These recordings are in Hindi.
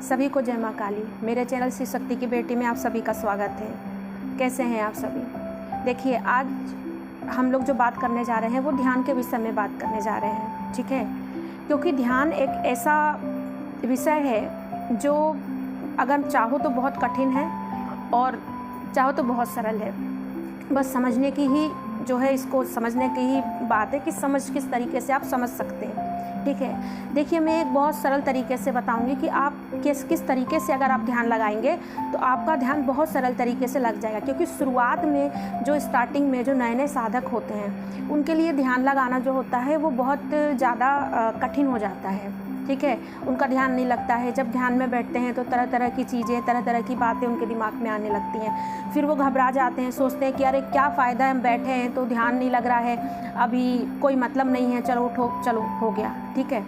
सभी को जय माँ काली। मेरे चैनल श्री शक्ति की बेटी में आप सभी का स्वागत है। कैसे हैं आप सभी? देखिए, आज हम लोग जो बात करने जा रहे हैं वो ध्यान के विषय में बात करने जा रहे हैं, ठीक है। क्योंकि ध्यान एक ऐसा विषय है जो अगर चाहो तो बहुत कठिन है और चाहो तो बहुत सरल है। बस समझने की ही जो है, इसको समझने की ही बात है कि समझ किस तरीके से आप समझ सकते हैं, ठीक है। देखिए, मैं एक बहुत सरल तरीके से बताऊंगी कि आप किस तरीके से अगर आप ध्यान लगाएंगे तो आपका ध्यान बहुत सरल तरीके से लग जाएगा। क्योंकि शुरुआत में जो स्टार्टिंग में जो नए नए साधक होते हैं उनके लिए ध्यान लगाना जो होता है वो बहुत ज़्यादा कठिन हो जाता है, ठीक है। उनका ध्यान नहीं लगता है। जब ध्यान में बैठते हैं तो तरह तरह की चीज़ें, तरह तरह की बातें उनके दिमाग में आने लगती हैं। फिर वो घबरा जाते हैं, सोचते हैं कि अरे क्या फ़ायदा है, हम बैठे हैं तो ध्यान नहीं लग रहा है, अभी कोई मतलब नहीं है, चलो उठो, चलो हो गया, ठीक है।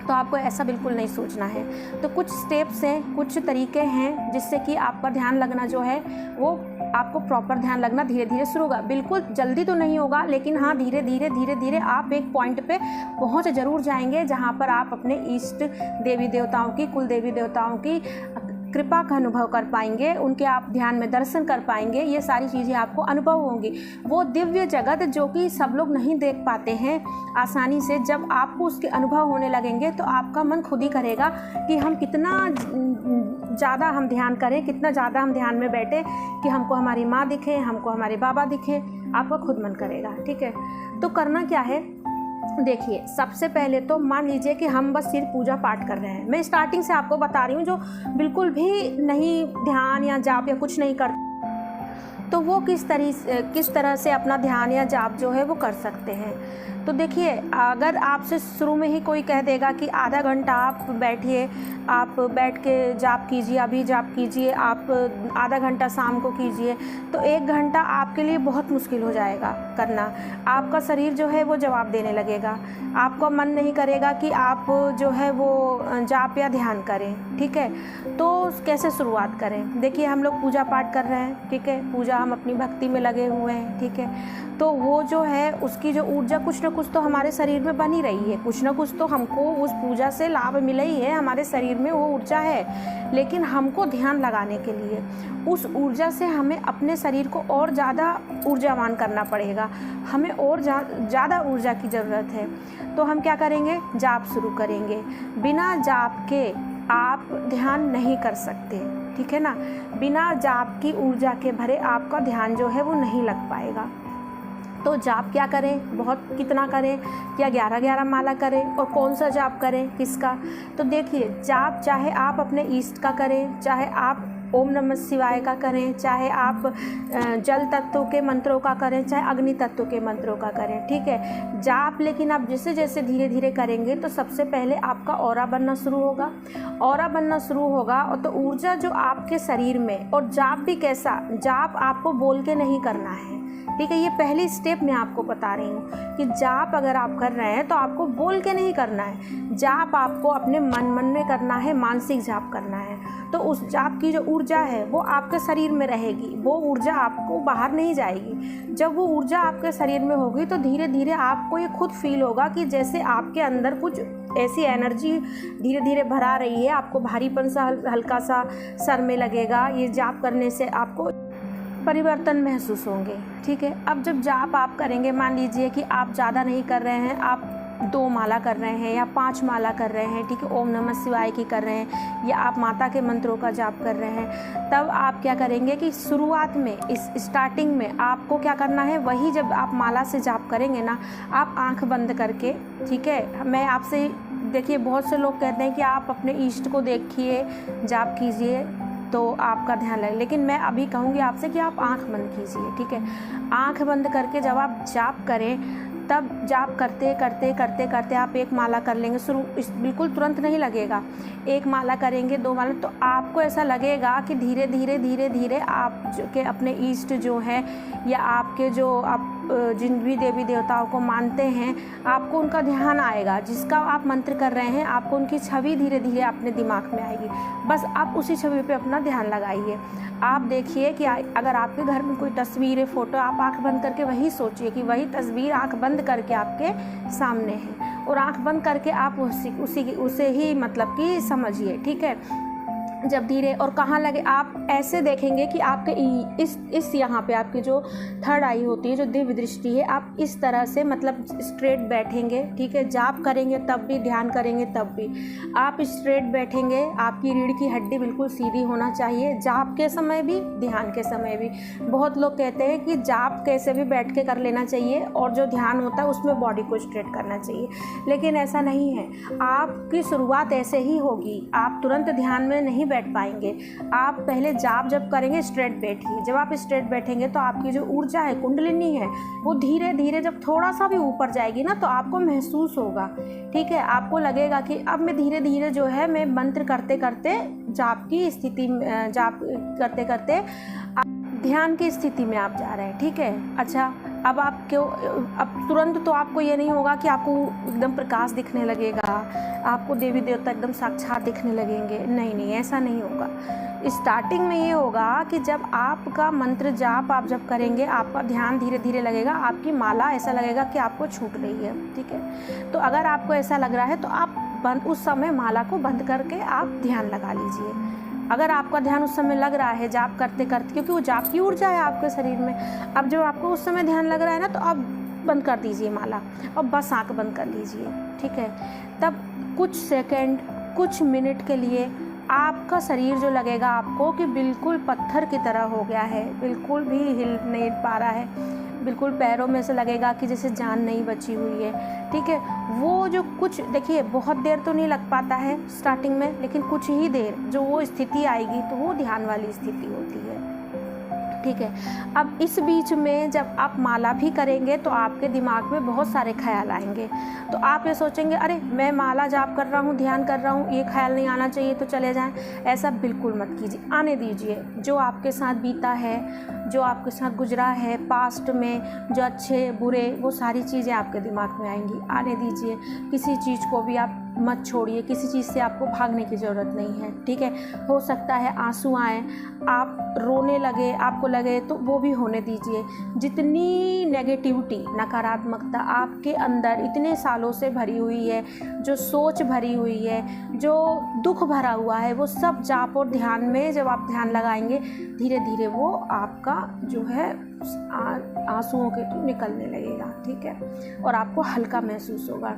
तो आपको ऐसा बिल्कुल नहीं सोचना है। तो कुछ स्टेप्स हैं, कुछ तरीके हैं जिससे कि आपका ध्यान लगना जो है वो आपको प्रॉपर ध्यान लगना धीरे धीरे शुरू होगा। बिल्कुल जल्दी तो नहीं होगा, लेकिन हाँ धीरे धीरे आप एक पॉइंट पे पहुंच जरूर जाएंगे जहां पर आप अपने इष्ट देवी देवताओं की, कुल देवी देवताओं की कृपा का अनुभव कर पाएंगे, उनके आप ध्यान में दर्शन कर पाएंगे। ये सारी चीज़ें आपको अनुभव होंगी। वो दिव्य जगत जो कि सब लोग नहीं देख पाते हैं आसानी से, जब आपको उसके अनुभव होने लगेंगे तो आपका मन खुद ही करेगा कि हम कितना ज़्यादा हम ध्यान करें, कितना ज़्यादा हम ध्यान में बैठे कि हमको हमारी माँ दिखे, हमको हमारे बाबा दिखे। आपका खुद मन करेगा, ठीक है। तो करना क्या है, देखिए, सबसे पहले तो मान लीजिए कि हम बस सिर्फ पूजा पाठ कर रहे हैं। मैं स्टार्टिंग से आपको बता रही हूँ जो बिल्कुल भी नहीं ध्यान या जाप या कुछ नहीं करते, तो वो किस तरह से अपना ध्यान या जाप जो है वो कर सकते हैं। तो देखिए, अगर आपसे शुरू में ही कोई कह देगा कि आधा घंटा आप बैठिए, आप बैठ के जाप कीजिए, अभी जाप कीजिए, आप आधा घंटा शाम को कीजिए, तो 1 घंटा आपके लिए बहुत मुश्किल हो जाएगा करना। आपका शरीर जो है वो जवाब देने लगेगा, आपका मन नहीं करेगा कि आप जो है वो जाप या ध्यान करें, ठीक है। तो कैसे शुरुआत करें? देखिए, हम लोग पूजा पाठ कर रहे हैं, ठीक है, पूजा हम अपनी भक्ति में लगे हुए हैं, ठीक है। तो वो जो है उसकी जो ऊर्जा कुछ ना कुछ तो हमारे शरीर में बनी रही है, कुछ ना कुछ तो हमको उस पूजा से लाभ मिला ही है, हमारे शरीर में वो ऊर्जा है। लेकिन हमको ध्यान लगाने के लिए उस ऊर्जा से हमें अपने शरीर को और ज़्यादा ऊर्जावान करना पड़ेगा, हमें और ज़्यादा ऊर्जा की ज़रूरत है। तो हम क्या करेंगे? जाप शुरू करेंगे। बिना जाप के आप ध्यान नहीं कर सकते, ठीक है ना। बिना जाप की ऊर्जा के भरे आपका ध्यान जो है वो नहीं लग पाएगा। तो जाप क्या करें, कितना करें, क्या 11-11 माला करें, और कौन सा जाप करें, किसका? तो देखिए, जाप चाहे आप अपने इष्ट का करें, चाहे आप ओम नमः शिवाय का करें, चाहे आप जल तत्व के मंत्रों का करें, चाहे अग्नि तत्व के मंत्रों का करें, ठीक है। जाप लेकिन आप जैसे जैसे धीरे धीरे करेंगे तो सबसे पहले आपका ऑरा बनना शुरू होगा। ऑरा बनना शुरू होगा और तो ऊर्जा जो आपके शरीर में, और जाप भी कैसा, जाप आपको बोल के नहीं करना है, ठीक है। ये पहली स्टेप मैं आपको बता रही हूँ कि जाप अगर आप कर रहे हैं तो आपको बोल के नहीं करना है। जाप आपको अपने मन में करना है, मानसिक जाप करना है। तो उस जाप की जो ऊर्जा है वो आपके शरीर में रहेगी, वो ऊर्जा आपको बाहर नहीं जाएगी। जब वो ऊर्जा आपके शरीर में होगी तो धीरे धीरे आपको ये खुद फील होगा कि जैसे आपके अंदर कुछ ऐसी एनर्जी धीरे धीरे भरा रही है। आपको भारीपन सा, हल्का सा सर में लगेगा। ये जाप करने से आपको परिवर्तन महसूस होंगे, ठीक है। अब जब जाप आप करेंगे, मान लीजिए कि आप ज़्यादा नहीं कर रहे हैं, आप 2 माला कर रहे हैं या 5 माला कर रहे हैं, ठीक है, ओम नमः शिवाय की कर रहे हैं, या आप माता के मंत्रों का जाप कर रहे हैं, तब आप क्या करेंगे कि शुरुआत में, इस स्टार्टिंग में आपको क्या करना है, वही जब आप माला से जाप करेंगे ना, आप आँख बंद करके, ठीक है। मैं आपसे, देखिए, बहुत से लोग कहते हैं कि आप अपने इष्ट को देखिए, जाप कीजिए तो आपका ध्यान लगे, लेकिन मैं अभी कहूँगी आपसे कि आप आंख बंद कीजिए, ठीक है। आंख बंद करके जब आप जाप करें, तब जाप करते आप 1 माला कर लेंगे। बिल्कुल तुरंत नहीं लगेगा। 1 माला करेंगे, 2 माला, तो आपको ऐसा लगेगा कि धीरे धीरे आप के अपने इष्ट जो है, या आपके जो आप जिन भी देवी देवताओं को मानते हैं, आपको उनका ध्यान आएगा। जिसका आप मंत्र कर रहे हैं, आपको उनकी छवि धीरे धीरे अपने दिमाग में आएगी। बस आप उसी छवि पे अपना ध्यान लगाइए। आप देखिए कि अगर आपके घर में कोई तस्वीर है, फ़ोटो, आप आंख बंद करके वही सोचिए कि वही तस्वीर आंख बंद करके आपके सामने है, और आंख बंद करके आप उसे ही मतलब कि समझिए, ठीक है। जब धीरे और कहाँ लगे, आप ऐसे देखेंगे कि आपके इस यहाँ पे आपकी जो थर्ड आई होती है, जो दिव्य दृष्टि है, आप इस तरह से मतलब स्ट्रेट बैठेंगे, ठीक है। जाप करेंगे तब भी, ध्यान करेंगे तब भी आप स्ट्रेट बैठेंगे। आपकी रीढ़ की हड्डी बिल्कुल सीधी होना चाहिए, जाप के समय भी, ध्यान के समय भी। बहुत लोग कहते हैं कि जाप कैसे भी बैठ के कर लेना चाहिए और जो ध्यान होता है उसमें बॉडी को स्ट्रेट करना चाहिए, लेकिन ऐसा नहीं है। आपकी शुरुआत ऐसे ही होगी, आप तुरंत ध्यान में नहीं बैठ पाएंगे। आप पहले जाप जब करेंगे स्ट्रेट बैठिए। जब आप स्ट्रेट बैठेंगे तो आपकी जो ऊर्जा है, कुंडलिनी है, वो धीरे धीरे जब थोड़ा सा भी ऊपर जाएगी ना, तो आपको महसूस होगा, ठीक है। आपको लगेगा कि अब मैं धीरे धीरे जो है, मैं मंत्र करते करते जाप की स्थिति, जाप करते करते ध्यान की स्थिति में आप जा रहे हैं, ठीक है। अच्छा, अब आप क्यों, अब तुरंत तो आपको ये नहीं होगा कि आपको एकदम प्रकाश दिखने लगेगा, आपको देवी देवता एकदम साक्षात दिखने लगेंगे, नहीं, ऐसा नहीं होगा। स्टार्टिंग में ये होगा कि जब आपका मंत्र जाप आप जब करेंगे, आपका ध्यान धीरे धीरे लगेगा, आपकी माला ऐसा लगेगा कि आपको छूट रही है, ठीक है। तो अगर आपको ऐसा लग रहा है तो आप उस समय माला को बंद करके आप ध्यान लगा लीजिए। अगर आपका ध्यान उस समय लग रहा है जाप करते करते, क्योंकि वो जाप की ऊर्जा है आपके शरीर में, अब जब आपको उस समय ध्यान लग रहा है ना, तो आप बंद कर दीजिए माला और बस आँख बंद कर लीजिए, ठीक है। तब कुछ सेकंड, कुछ मिनट के लिए आपका शरीर जो लगेगा आपको कि बिल्कुल पत्थर की तरह हो गया है, बिल्कुल भी हिल नहीं पा रहा है, बिल्कुल पैरों में से लगेगा कि जैसे जान नहीं बची हुई है, ठीक है। वो जो कुछ, देखिए बहुत देर तो नहीं लग पाता है स्टार्टिंग में, लेकिन कुछ ही देर जो वो स्थिति आएगी तो वो ध्यान वाली स्थिति होती है, ठीक है। अब इस बीच में जब आप माला भी करेंगे तो आपके दिमाग में बहुत सारे ख्याल आएंगे, तो आप ये सोचेंगे अरे मैं माला जाप कर रहा हूँ, ध्यान कर रहा हूँ, ये ख्याल नहीं आना चाहिए तो चले जाएं। ऐसा बिल्कुल मत कीजिए, आने दीजिए। जो आपके साथ बीता है, जो आपके साथ गुजरा है पास्ट में, जो अच्छे बुरे, वो सारी चीज़ें आपके दिमाग में आएंगी, आने दीजिए। किसी चीज़ को भी आप मत छोड़िए, किसी चीज़ से आपको भागने की ज़रूरत नहीं है, ठीक है। हो सकता है आंसू आए, आप रोने लगे, आपको लगे, तो वो भी होने दीजिए। जितनी नेगेटिविटी, नकारात्मकता आपके अंदर इतने सालों से भरी हुई है, जो सोच भरी हुई है, जो दुख भरा हुआ है, वो सब जाप और ध्यान में जब आप ध्यान लगाएंगे, धीरे धीरे वो आपका जो है आंसुओं के तो निकलने लगेगा, ठीक है। और आपको हल्का महसूस होगा।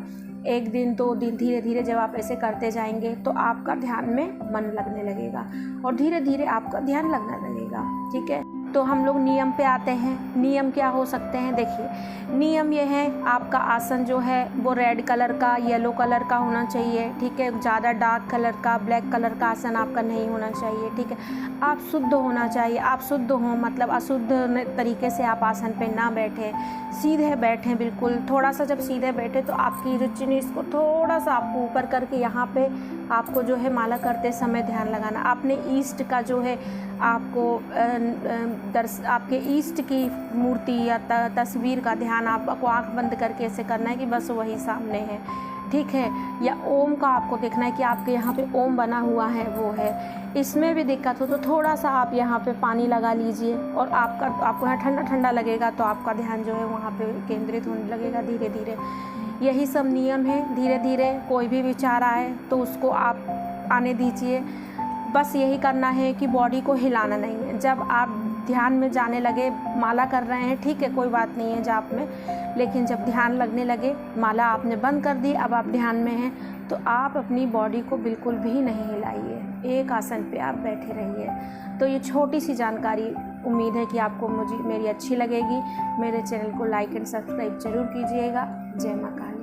1 दिन 2 दिन धीरे धीरे जब आप ऐसे करते जाएंगे तो आपका ध्यान में मन लगने लगेगा और धीरे धीरे आपका ध्यान लगने लगेगा, ठीक है। तो हम लोग नियम पे आते हैं। नियम क्या हो सकते हैं, देखिए नियम ये है, आपका आसन जो है वो रेड कलर का, येलो कलर का होना चाहिए, ठीक है। ज़्यादा डार्क कलर का, ब्लैक कलर का आसन आपका नहीं होना चाहिए, ठीक है। आप शुद्ध होना चाहिए, आप शुद्ध हों, मतलब अशुद्ध तरीके से आप आसन पे ना बैठें, सीधे बैठें बिल्कुल। थोड़ा सा जब सीधे बैठे तो आपकी जो चिन्ह इसको थोड़ा सा आपको ऊपर करके यहाँ पे आपको जो है माला करते समय ध्यान लगाना। आपने ईस्ट का जो है आपको आपके ईस्ट की मूर्ति या तस्वीर का ध्यान आपको आंख बंद करके ऐसे करना है कि बस वही सामने है, ठीक है। या ओम का आपको देखना है कि आपके यहाँ पे ओम बना हुआ है, वो है। इसमें भी दिक्कत हो तो थोड़ा सा आप यहाँ पे पानी लगा लीजिए और आपको यहाँ ठंडा ठंडा लगेगा तो आपका ध्यान जो है वहाँ पे केंद्रित होने लगेगा धीरे धीरे। यही सब नियम है। धीरे धीरे कोई भी विचार आए तो उसको आप आने दीजिए। बस यही करना है कि बॉडी को हिलाना नहीं है। जब आप ध्यान में जाने लगे, माला कर रहे हैं, ठीक है, कोई बात नहीं है जाप में, लेकिन जब ध्यान लगने लगे, माला आपने बंद कर दी, अब आप ध्यान में हैं, तो आप अपनी बॉडी को बिल्कुल भी नहीं हिलाइए, एक आसन पे आप बैठे रहिए। तो ये छोटी सी जानकारी, उम्मीद है कि आपको मेरी अच्छी लगेगी। मेरे चैनल को लाइक एंड सब्सक्राइब ज़रूर कीजिएगा। जय मां काली।